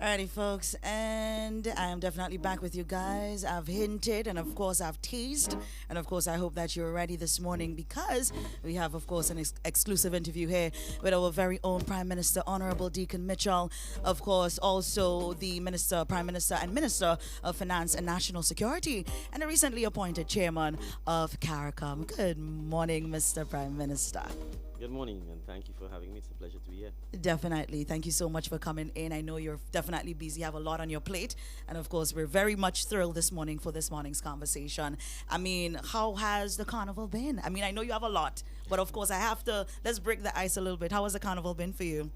Alrighty, folks, and I am definitely back with you guys. I've hinted, and of course, I've teased, and of course, I hope that you're ready this morning because we have, of course, an exclusive interview here with our very own Prime Minister, Honorable Dickon Mitchell. Of course, also the Minister, Prime Minister, and Minister of Finance and National Security, and the recently appointed Chairman of Caricom. Good morning, Mr. Prime Minister. Good morning, and thank you for having me. It's a pleasure to be here. Definitely. Thank you so much for coming in. I know you're definitely busy, you have a lot on your plate. And of course, we're very much thrilled this morning for this morning's conversation. I mean, how has the carnival been? I mean, I know you have a lot, but of course, I have to, let's break the ice a little bit. How has the carnival been for you?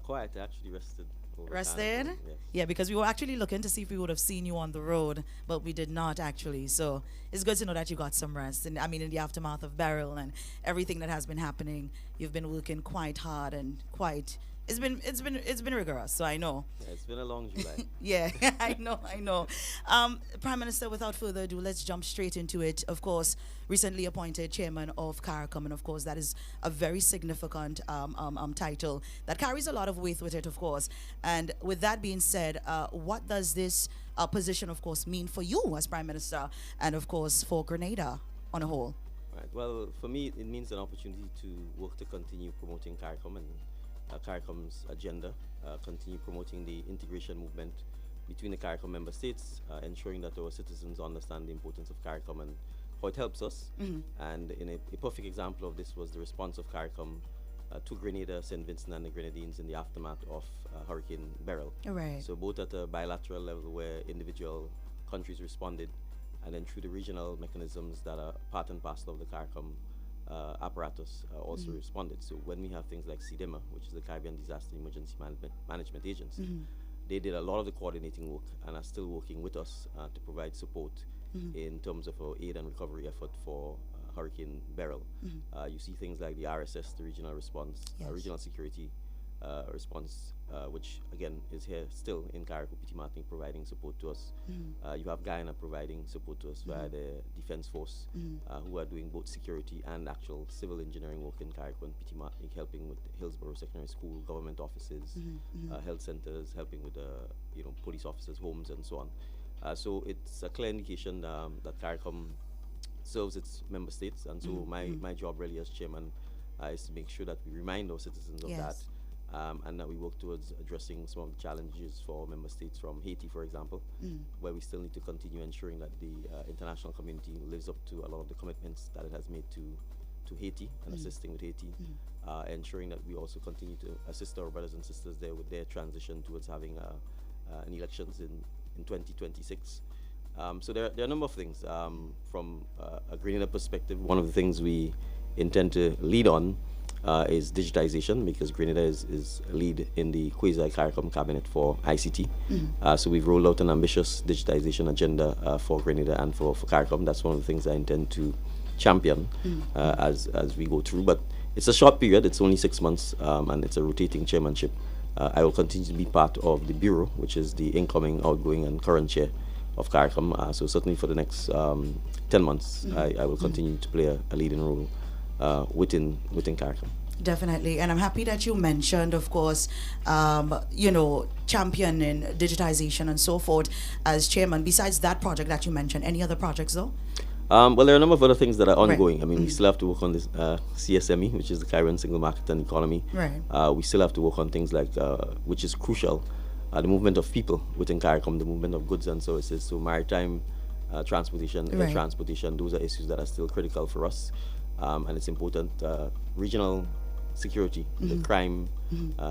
Quiet. I actually rested. Over Rested? Carnival, yes. Yeah, because we were actually looking to see if we would have seen you on the road, but we did not actually. So it's good to know that you got some rest. And I mean, in the aftermath of Beryl and everything that has been happening, you've been working quite hard and quite. It's been rigorous. So I know. Yeah, it's been a long July. Yeah, I know. Prime Minister, without further ado, let's jump straight into it. Of course, recently appointed chairman of Caricom, and of course, that is a very significant title that carries a lot of weight with it, of course. And with that being said, what does this position, of course, mean for you as Prime Minister, and of course for Grenada on a whole? Right. Well, for me, it means an opportunity to work to continue promoting CARICOM and CARICOM's agenda, continue promoting the integration movement between the CARICOM member states, ensuring that our citizens understand the importance of CARICOM and how it helps us. And in a perfect example of this was the response of CARICOM to Grenada, St. Vincent and the Grenadines in the aftermath of Hurricane Beryl. Right. So both at a bilateral level where individual countries responded, and then through the regional mechanisms that are part and parcel of the CARICOM apparatus also responded. So when we have things like CDEMA, which is the Caribbean Disaster Emergency Management Agency, they did a lot of the coordinating work and are still working with us to provide support in terms of our aid and recovery effort for Hurricane Beryl. You see things like the RSS, the regional response, Yes. regional security response, which again is here still in Carrico Petit Martin providing support to us. You have Guyana providing support to us via the Defense Force, who are doing both security and actual civil engineering work in Carrico and Petit Martin, helping with Hillsborough Secondary School, government offices, health centers, helping with police officers' homes and so on. So it's a clear indication that CARICOM serves its member states, and so my job really as chairman is to make sure that we remind our citizens of Yes. that. And that we work towards addressing some of the challenges for member states from Haiti, for example, where we still need to continue ensuring that the international community lives up to a lot of the commitments that it has made to Haiti and assisting with Haiti, ensuring that we also continue to assist our brothers and sisters there with their transition towards having an elections in 2026. So there are a number of things. From a Grenada perspective, one of the things we intend to lead on is digitization, because Grenada is a lead in the quasi-CARICOM cabinet for ICT. So we've rolled out an ambitious digitization agenda for Grenada and for CARICOM. That's one of the things I intend to champion as we go through. But it's a short period, it's only 6 months, and it's a rotating chairmanship. I will continue to be part of the bureau, which is the incoming, outgoing, and current chair of CARICOM. So certainly for the next 10 months, I will continue to play a leading role within CARICOM. Definitely, and I'm happy that you mentioned, of course, championing digitization and so forth as chairman. Besides that project that you mentioned, any other projects though? Well, there are a number of other things that are Right. ongoing. I mean, we still have to work on this CSME, which is the Caribbean Single Market and Economy. Right. We still have to work on things like, which is crucial, the movement of people within CARICOM, the movement of goods and services. So maritime transportation, air Right. transportation, those are issues that are still critical for us. And it's important. Regional security, the crime,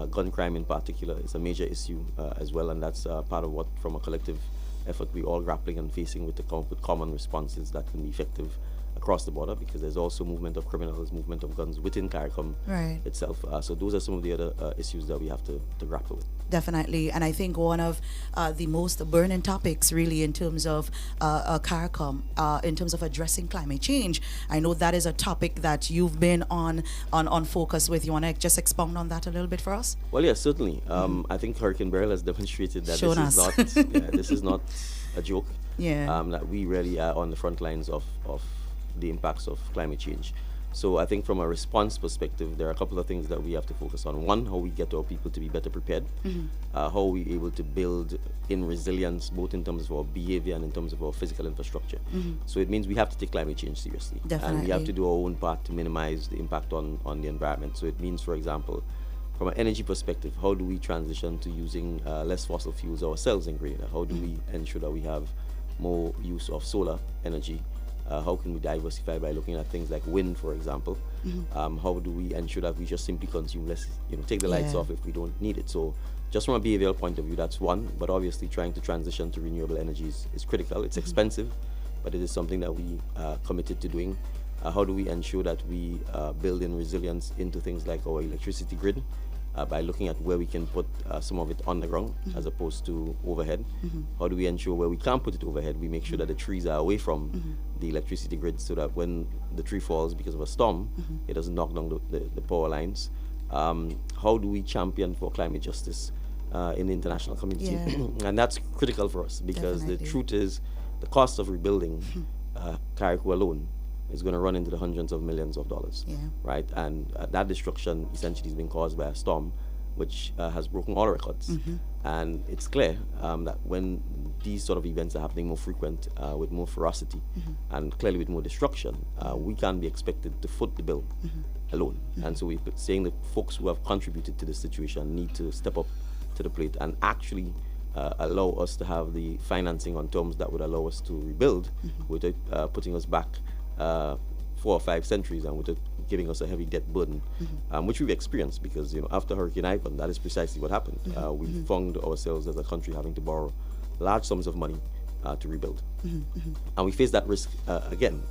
gun crime in particular, is a major issue as well, and that's part of what, from a collective effort, we all grappling and facing with with common responses that can be effective across the border, because there's also movement of criminals, movement of guns within CARICOM Right. itself. So those are some of the other issues that we have to grapple with. Definitely, and I think one of the most burning topics, really, in terms of CARICOM, in terms of addressing climate change. I know that is a topic that you've been on focus with. You want to just expound on that a little bit for us? Well, yes, certainly. I think Hurricane Beryl has demonstrated that Shown this us. is not this is not a joke. Yeah. That we really are on the front lines of the impacts of climate change. So I think from a response perspective, there are a couple of things that we have to focus on. One, how we get our people to be better prepared, how we able to build in resilience, both in terms of our behavior and in terms of our physical infrastructure. So it means we have to take climate change seriously. Definitely. And we have to do our own part to minimize the impact on the environment. So it means, for example, from an energy perspective, how do we transition to using less fossil fuels ourselves in Grenada? How do we ensure that we have more use of solar energy? How can we diversify by looking at things like wind, for example? How do we ensure that we just simply consume less, take the lights off if we don't need it? So just from a behavioral point of view, that's one. But obviously trying to transition to renewable energies is critical. It's expensive, but it is something that we committed to doing. How do we ensure that we build in resilience into things like our electricity grid? By looking at where we can put some of it underground as opposed to overhead. How do we ensure where we can't put it overhead, we make sure that the trees are away from the electricity grid so that when the tree falls because of a storm, it doesn't knock down the power lines. How do we champion for climate justice in the international community? And that's critical for us because the truth is the cost of rebuilding Caricom alone is going to run into the hundreds of millions of dollars, right? And that destruction essentially has been caused by a storm, which has broken all records. And it's clear that when these sort of events are happening more frequent, with more ferocity, and clearly with more destruction, we can't be expected to foot the bill alone. And so we're saying that folks who have contributed to this situation need to step up to the plate and actually allow us to have the financing on terms that would allow us to rebuild without putting us back 4 or 5 centuries and without giving us a heavy debt burden, which we've experienced because after Hurricane Ivan, that is precisely what happened. We found ourselves as a country having to borrow large sums of money to rebuild, and we face that risk again.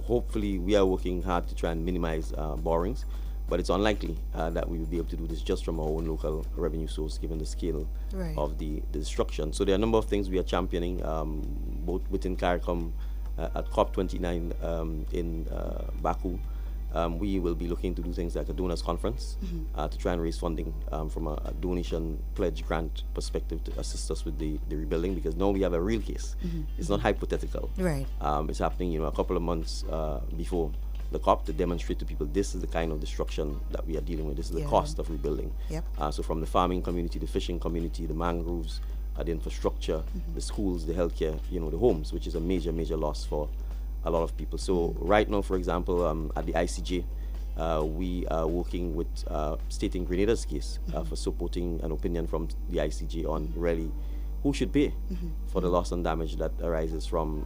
Hopefully, we are working hard to try and minimize borrowings, but it's unlikely that we will be able to do this just from our own local revenue source, given the scale of the destruction. So there are a number of things we are championing, both within Caricom. At COP29 in Baku, we will be looking to do things like a donors conference to try and raise funding from a donation pledge grant perspective to assist us with the rebuilding, because now we have a real case. It's not hypothetical. Right. It's happening, a couple of months before the COP to demonstrate to people this is the kind of destruction that we are dealing with. This is the cost of rebuilding. So from the farming community, the fishing community, the mangroves, the infrastructure, the schools, the healthcare, the homes, which is a major, major loss for a lot of people. So right now, for example, at the ICJ, we are working with State in Grenada's case for supporting an opinion from the ICJ on really who should pay for the loss and damage that arises from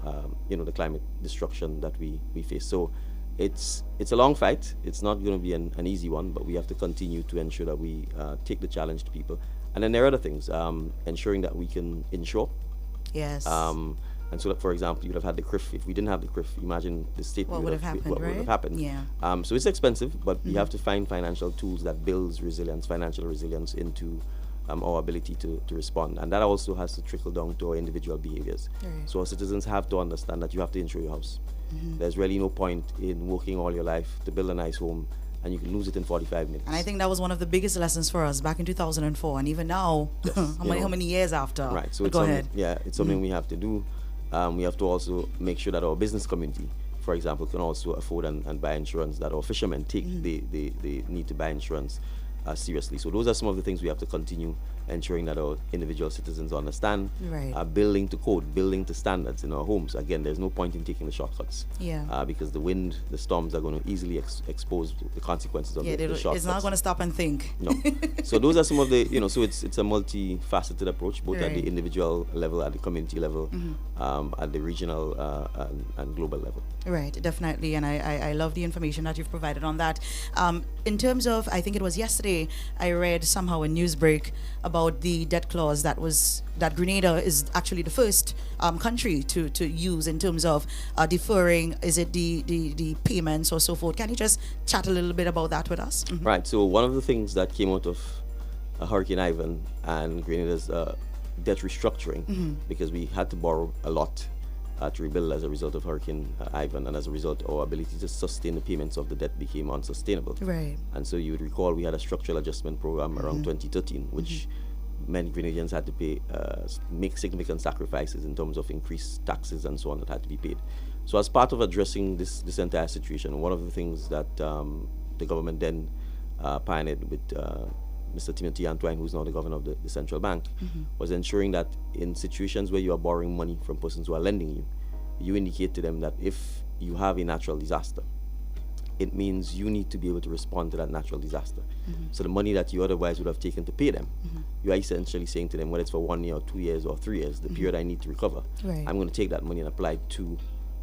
the climate destruction that we face. So it's a long fight. It's not going to be an easy one, but we have to continue to ensure that we take the challenge to people. And then there are other things, ensuring that we can insure. Yes. And so that, for example, you'd have had the CRIF. If we didn't have the CRIF, imagine the state what would have happened, what would have happened. Yeah. So it's expensive, but we have to find financial tools that builds resilience, financial resilience into our ability to respond. And that also has to trickle down to our individual behaviors. Right. So our citizens have to understand that you have to insure your house. There's really no point in working all your life to build a nice home and you can lose it in 45 minutes. And I think that was one of the biggest lessons for us back in 2004, and even now, how many years after? Right. So go ahead. Yeah, it's something we have to do. We have to also make sure that our business community, for example, can also afford and buy insurance, that our fishermen take the need to buy insurance seriously. So those are some of the things we have to continue ensuring that our individual citizens understand, building to code, building to standards in our homes. Again, there's no point in taking the shortcuts, because the wind, the storms are going to easily expose the consequences of the shortcuts. It's not going to stop and think. No. So those are some of the, so it's a multifaceted approach, both at the individual level, at the community level, at the regional and global level. Right, definitely, and I love the information that you've provided on that. In terms of, I think it was yesterday, I read somehow a news break about the debt clause that Grenada is actually the first country to use in terms of deferring, is it the payments or so forth. Can you just chat a little bit about that with us? Right, so one of the things that came out of Hurricane Ivan and Grenada's debt restructuring, because we had to borrow a lot to rebuild as a result of Hurricane Ivan, and as a result our ability to sustain the payments of the debt became unsustainable. Right. And so you would recall we had a structural adjustment program around 2013, which meant Grenadians had to pay make significant sacrifices in terms of increased taxes and so on that had to be paid. So as part of addressing this entire situation, one of the things that the government then pioneered with Mr. Timothy Antoine, who's now the governor of the central bank, was ensuring that in situations where you are borrowing money from persons who are lending you, you indicate to them that if you have a natural disaster, it means you need to be able to respond to that natural disaster. So the money that you otherwise would have taken to pay them, you are essentially saying to them, whether it's for 1 year or 2 years or 3 years, the period I need to recover, Right. I'm going to take that money and apply it to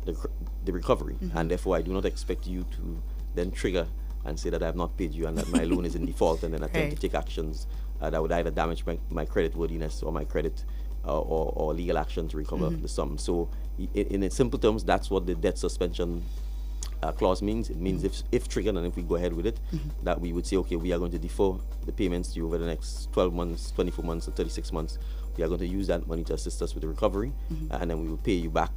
the recovery. And therefore, I do not expect you to then trigger and say that I have not paid you and that my loan is in default, and then attempt Right. to take actions that would either damage my credit worthiness or my credit or legal action to recover the sum. So in simple terms, that's what the debt suspension clause means. It means if triggered and if we go ahead with it, that we would say, okay, we are going to defer the payments to you over the next 12 months, 24 months, or 36 months. We are going to use that money to assist us with the recovery, and then we will pay you back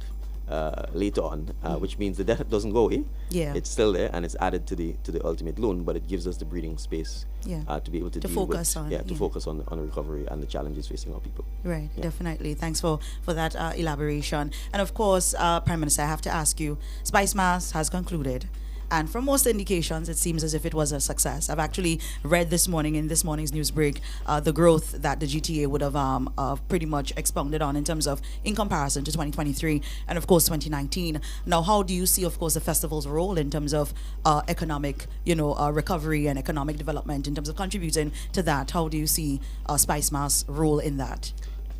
later on, which means the debt doesn't go away. Yeah. It's still there and it's added to the ultimate loan, but it gives us the breathing space to be able to deal focus with, on, to focus on the recovery and the challenges facing our people. Right, definitely. Thanks for that elaboration. And of course, Prime Minister, I have to ask you, Spice Mass has concluded. And from most indications, it seems as if it was a success. I've actually read this morning in this morning's news break the growth that the GTA would have pretty much expounded on in terms of in comparison to 2023 and of course 2019. Now, how do you see, of course, the festival's role in terms of economic, recovery and economic development in terms of contributing to that? How do you see Spice Mass' role in that?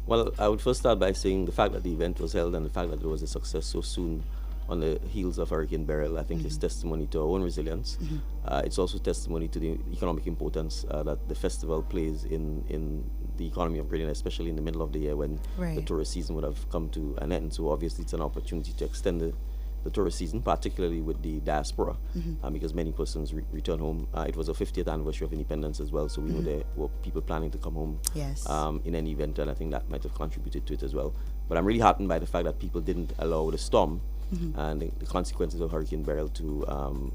Well, I would first start by saying the fact that the event was held and the fact that it was a success so soon on the heels of Hurricane Beryl, I think is testimony to our own resilience. It's also testimony to the economic importance that the festival plays in the economy of Grenada, especially in the middle of the year when the tourist season would have come to an end. So obviously it's an opportunity to extend the tourist season, particularly with the diaspora, because many persons return home. It was a 50th anniversary of independence as well, so we know there were people planning to come home in any event, and I think that might have contributed to it as well. But I'm really heartened by the fact that people didn't allow the storm and the consequences of Hurricane Beryl to,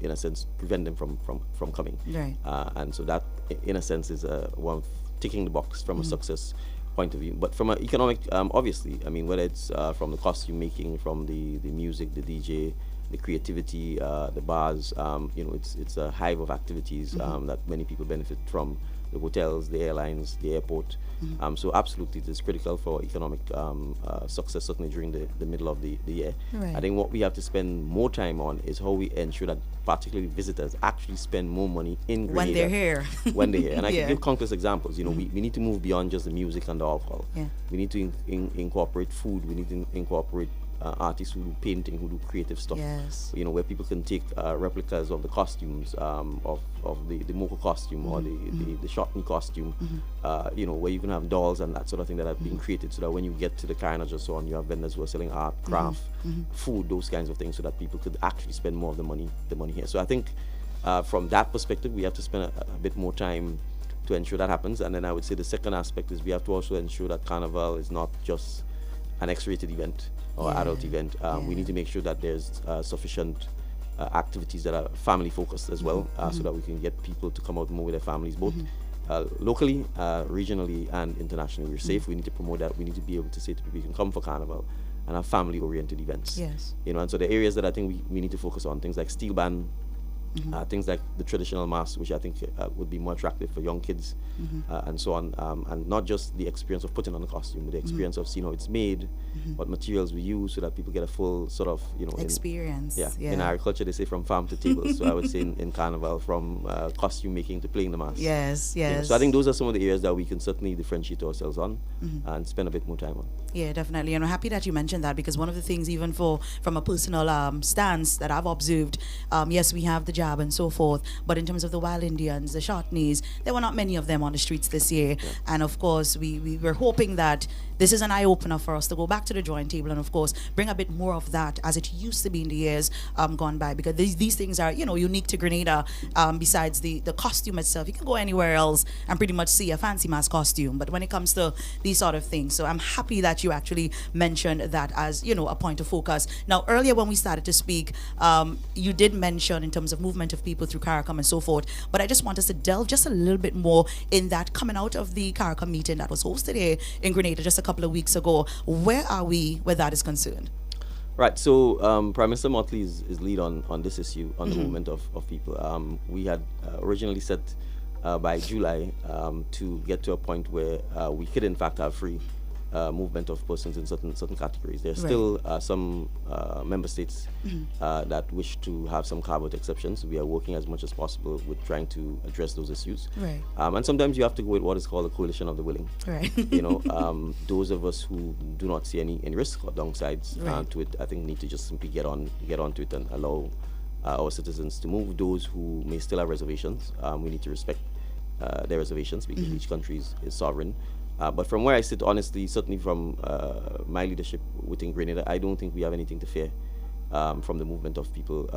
in a sense, prevent them from coming. Right. And so that, in a sense, is one of ticking the box from a success point of view. But from an economic, obviously, I mean, whether it's from the costume making, from the music, the DJ, the creativity, the bars, it's a hive of activities that many people benefit from. The hotels, the airlines, the airport. So absolutely, it is critical for economic success, certainly during the middle of the year. Right. I think what we have to spend more time on is how we ensure that particularly visitors actually spend more money in Grenada. When they're here. When they're here. And I can give countless examples. We need to move beyond just the music and the alcohol. Yeah. We need to incorporate food. We need to incorporate artists who do painting, who do creative stuff. Yes. Where people can take replicas of the costumes, of the Moko costume or the Shotney costume, where you can have dolls and that sort of thing that have been created, so that when you get to the carnage or so on, you have vendors who are selling art, craft, food, those kinds of things, so that people could actually spend more of the money here. So I think from that perspective, we have to spend a bit more time to ensure that happens. And then I would say the second aspect is we have to also ensure that Carnival is not just an X-rated event or adult event. We need to make sure that there's sufficient activities that are family focused as well, so that we can get people to come out more with their families, both locally, regionally, and internationally. We're safe. We need to promote that. We need to be able to say to people, you can come for Carnival and have family-oriented events. Yes. And so the areas that I think we need to focus on, things like steel band, things like the traditional mass, which I think would be more attractive for young kids, and so on, and not just the experience of putting on a costume, but the experience of seeing how it's made, what materials we use, so that people get a full sort of experience. In agriculture they say from farm to table. So I would say in Carnival, from costume making to playing the mass. Yes. So I think those are some of the areas that we can certainly differentiate ourselves on and spend a bit more time on. Yeah, definitely. And I'm happy that you mentioned that, because one of the things, even from a personal stance that I've observed, yes, we have the jab and so forth, but in terms of the Wild Indians, the Shotneys, there were not many of them on the streets this year. And of course, we were hoping that this is an eye-opener for us to go back to the drawing table and, of course, bring a bit more of that as it used to be in the years gone by, because these things are, unique to Grenada. Besides the costume itself, you can go anywhere else and pretty much see a fancy mask costume, but when it comes to these sort of things, so I'm happy that you actually mentioned that as, a point of focus. Now, earlier when we started to speak, you did mention in terms of movement of people through Caricom and so forth, but I just want us to delve just a little bit more in that, coming out of the Caricom meeting that was hosted here in Grenada just a couple of weeks ago. Where are we where that is concerned? Right. So Prime Minister Motley is lead on this issue, on the movement of people. We had originally set by July to get to a point where we could in fact have free movement of persons in certain categories. There's Right. still some member states that wish to have some carve-out exceptions. We are working as much as possible with trying to address those issues. Right. And sometimes you have to go with what is called a coalition of the willing. Right. Those of us who do not see any risk or downsides Right. to it, I think need to just simply get onto it and allow our citizens to move. Those who may still have reservations, we need to respect their reservations because each country is sovereign. But from where I sit, honestly, certainly from my leadership within Grenada, I don't think we have anything to fear from the movement of people,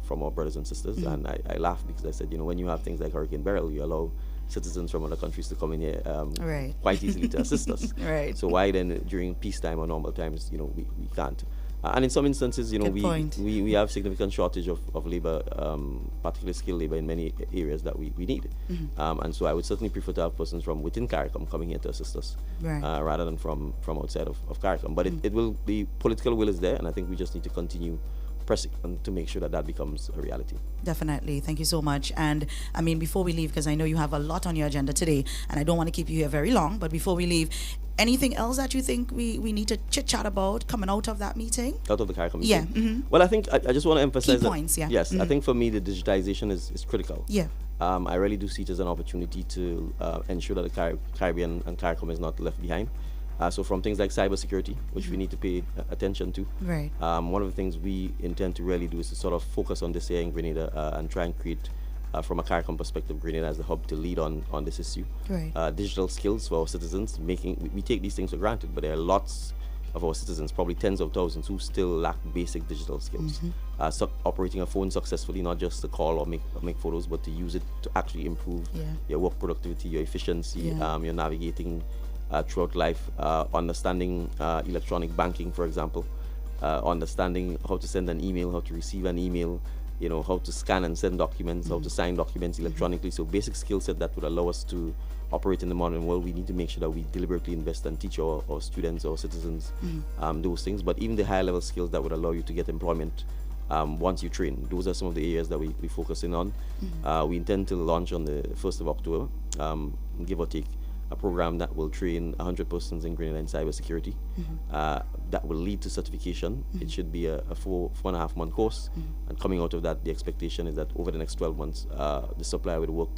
from our brothers and sisters. And I laugh because I said, when you have things like Hurricane Beryl, you allow citizens from other countries to come in here Right. quite easily to assist us. Right. So why then during peacetime or normal times, we can't? And in some instances, Good point. we have significant shortage of labor, particularly skilled labor in many areas that we need. And so I would certainly prefer to have persons from within Caricom coming here to assist us, Right. rather than from outside of Caricom. But it will be, political will is there, and I think we just need to continue pressing and to make sure that becomes a reality. Definitely. Thank you so much. And I mean, before we leave, because I know you have a lot on your agenda today, and I don't want to keep you here very long, but before we leave, anything else that you think we need to chit chat about coming out of that meeting? Out of the Caricom Yeah. meeting? Well, I think I just want to emphasize Key points, yeah. Yes, I think for me the digitization is critical. Yeah. I really do see it as an opportunity to ensure that the Caribbean and Caricom is not left behind. So from things like cybersecurity, which we need to pay attention to. Right. One of the things we intend to really do is to sort of focus on this here in Grenada and try and create, from a Caricom perspective, Grenada as the hub to lead on this issue. Right. Digital skills for our citizens, we take these things for granted, but there are lots of our citizens, probably tens of thousands, who still lack basic digital skills. Operating a phone successfully, not just to call or make photos, but to use it to actually improve your work productivity, your efficiency, your navigating throughout life, understanding electronic banking, for example, understanding how to send an email, how to receive an email, how to scan and send documents, how to sign documents electronically. So basic skill set that would allow us to operate in the modern world. We need to make sure that we deliberately invest and teach our students, our citizens, those things. But even the higher level skills that would allow you to get employment once you train, those are some of the areas that we focus in on. We intend to launch on the 1st of October, give or take, a program that will train 100 persons in Grenada in cybersecurity. That will lead to certification. It should be a 4.5 month course. And coming out of that, the expectation is that over the next 12 months, the supplier will work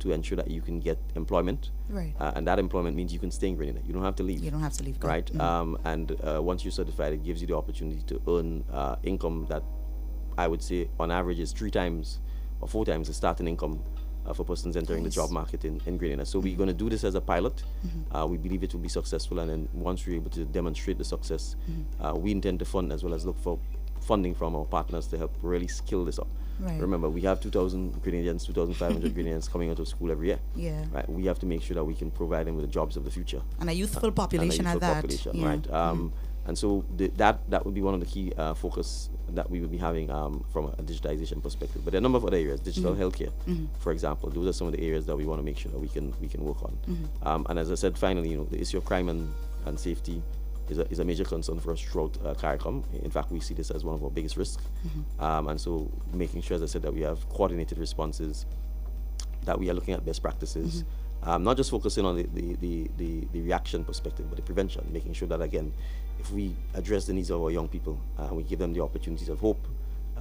to ensure that you can get employment. Right. And that employment means you can stay in Grenada. You don't have to leave. You don't have to leave. Go. Right. And once you're certified, it gives you the opportunity to earn income that I would say on average is 3 times or 4 times the starting income for persons entering the job market in Grenada. So we're going to do this as a pilot. We believe it will be successful, and then once we're able to demonstrate the success, we intend to fund as well as look for funding from our partners to help really scale this up. Right. Remember, we have 2,000 Grenadians, 2,500 Grenadians coming out of school every year. Yeah. Right. We have to make sure that we can provide them with the jobs of the future. And a youthful population and a at youthful that. population, Yeah. right. And so that would be one of the key focus that we will be having from a digitization perspective. But there are a number of other areas, digital healthcare, for example. Those are some of the areas that we want to make sure that we can work on. And as I said, finally, the issue of crime and safety is a major concern for us throughout Caricom. In fact, we see this as one of our biggest risks. And so making sure, as I said, that we have coordinated responses, that we are looking at best practices, not just focusing on the reaction perspective, but the prevention, making sure that, again, if we address the needs of our young people and we give them the opportunities of hope,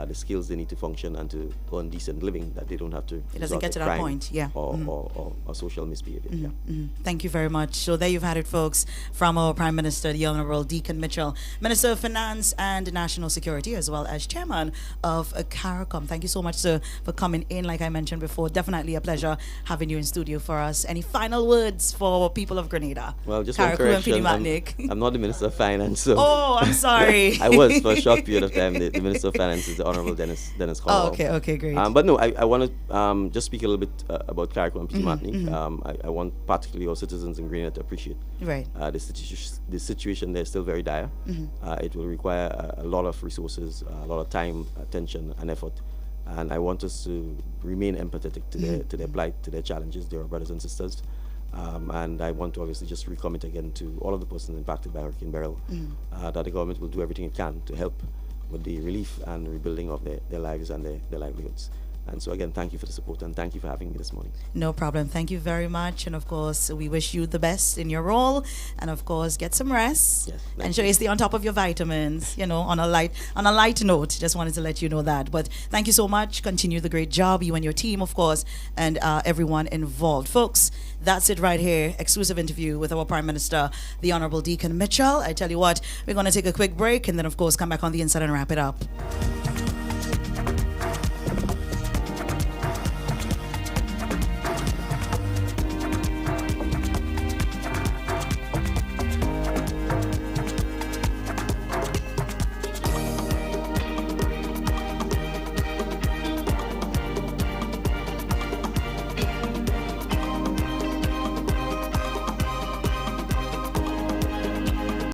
the skills they need to function and to earn decent living, that they don't have to It doesn't get to that crime point, yeah. or social misbehavior. Yeah. Thank you very much. So there you've had it, folks, from our Prime Minister, the Honorable Dickon Mitchell, Minister of Finance and National Security, as well as Chairman of Caricom. Thank you so much, sir, for coming in. Like I mentioned before, definitely a pleasure having you in studio for us. Any final words for people of Grenada? Well, just one correction. I'm not the Minister of Finance. So oh, I'm sorry. I was for a short period of time. The Minister of Finance is the Honorable Dennis Oh, okay, great. But no, I want to just speak a little bit about Caricom and Peter Martinique. I want particularly our citizens in Grenada to appreciate the situation there is still very dire. It will require a lot of resources, a lot of time, attention, and effort. And I want us to remain empathetic to their plight, to their challenges. They are brothers and sisters. And I want to obviously just recommit again to all of the persons impacted by Hurricane Beryl that the government will do everything it can to help with the relief and rebuilding of their lives and their livelihoods. And so again, thank you for the support and thank you for having me this morning. No problem. Thank you very much. And of course, we wish you the best in your role. And of course, get some rest. Yes, And sure you stay on top of your vitamins, on a light note. Just wanted to let you know that. But thank you so much. Continue the great job, you and your team, of course, and everyone involved. Folks, that's it right here. Exclusive interview with our Prime Minister, the Honorable Dickon Mitchell. I tell you what, we're going to take a quick break and then, of course, come back on the inside and wrap it up.